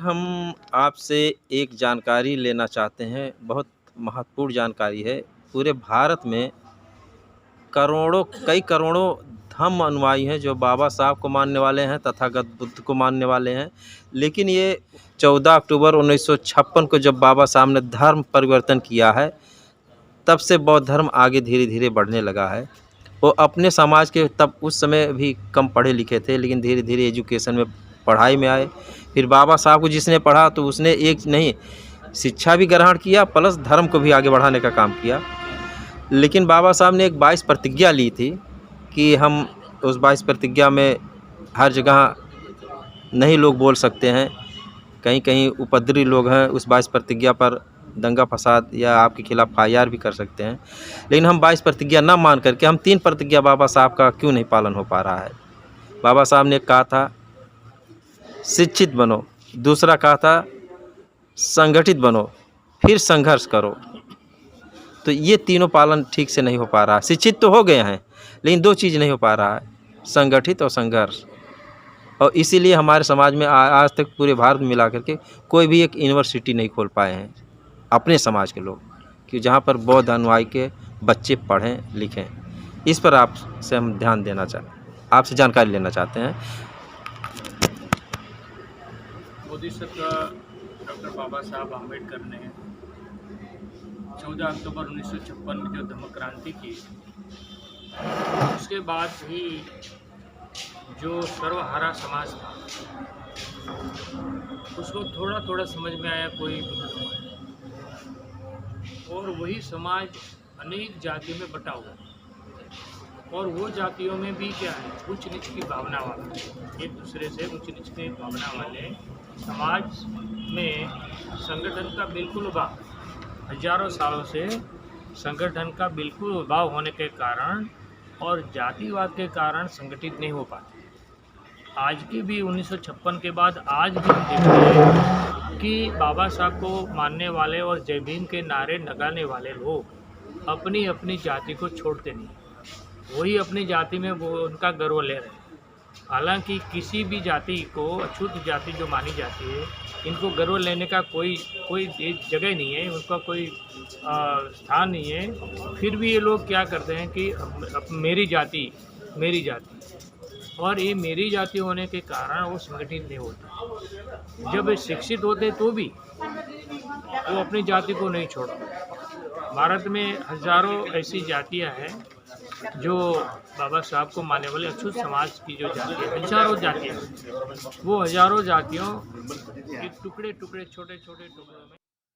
हम आपसे एक जानकारी लेना चाहते हैं, बहुत महत्वपूर्ण जानकारी है। पूरे भारत में कई करोड़ों धम्म अनुयायी हैं जो बाबा साहब को मानने वाले हैं, तथागत बुद्ध को मानने वाले हैं। लेकिन ये 14 अक्टूबर 1956 को जब बाबा साहब ने धर्म परिवर्तन किया है, तब से बौद्ध धर्म आगे धीरे-धीरे बढ़ने लगा है। वो अपने समाज के तब उस समय भी कम पढ़े लिखे थे, लेकिन धीरे-धीरे एजुकेशन में, पढ़ाई में आए। फिर बाबा साहब को जिसने पढ़ा तो उसने एक नहीं, शिक्षा भी ग्रहण किया प्लस धर्म को भी आगे बढ़ाने का काम किया। लेकिन बाबा साहब ने एक 22 प्रतिज्ञा ली थी कि हम उस 22 प्रतिज्ञा में हर जगह नहीं लोग बोल सकते हैं, कहीं-कहीं उपद्रवी लोग हैं, उस 22 प्रतिज्ञा पर दंगा फसाद या आपके खिलाफ FIR भी कर सकते हैं। लेकिन हम 22 प्रतिज्ञा ना मान करके हम 3 प्रतिज्ञा बाबा साहब का क्यों नहीं पालन हो पा रहा है। बाबा साहब ने कहा था शिक्षित बनो, दूसरा कहा था संगठित बनो, फिर संघर्ष करो। तो ये तीनों पालन ठीक से नहीं हो पा रहा है। शिक्षित तो हो गए हैं, लेकिन 2 चीज़ नहीं हो पा रहा है, संगठित और संघर्ष। और इसीलिए हमारे समाज में आज तक पूरे भारत में मिला करके कोई भी एक यूनिवर्सिटी नहीं खोल पाए हैं अपने समाज के लोग, कि जहाँ पर बौद्ध अनुयायी के बच्चे पढ़ें लिखें। इस पर आपसे हम ध्यान देना आपसे जानकारी लेना चाहते हैं। बोधिसत्व डॉक्टर बाबा साहब आम्बेडकर ने 14 अक्टूबर 1956 में जो धम्म क्रांति की, उसके बाद भी जो सर्वहारा समाज था उसको थोड़ा थोड़ा समझ में आया कोई, और वही समाज अनेक जातियों में बटा हुआ, और वो जातियों में भी क्या है, ऊंच नीच की भावना वाले, एक दूसरे से ऊंच नीच की भावना वाले समाज में संगठन का बिल्कुल अभाव, हजारों सालों से संगठन का बिल्कुल अभाव होने के कारण और जातिवाद के कारण संगठित नहीं हो पाते। आज की भी 1956 के बाद आज भी हम देखते हैं कि बाबा साहब को मानने वाले और जय भीम के नारे लगाने वाले लोग अपनी अपनी जाति को छोड़ते नहीं, वही अपनी जाति में वो उनका गर्व ले रहे हैं। हालांकि किसी भी जाति को अछूत जाति जो मानी जाती है, इनको गर्व लेने का कोई जगह नहीं है, उनका कोई स्थान नहीं है। फिर भी ये लोग क्या करते हैं कि अब मेरी जाति, और ये मेरी जाति होने के कारण वो संगठित नहीं होते। जब शिक्षित होते तो भी वो अपनी जाति को नहीं छोड़ते। भारत में हजारों ऐसी जातियां हैं जो बाबा साहब को मानने वाले अछूत समाज की जो जाति है, हजारों जातियां, वो हजारों जातियों के टुकड़े छोटे छोटे टुकड़ों में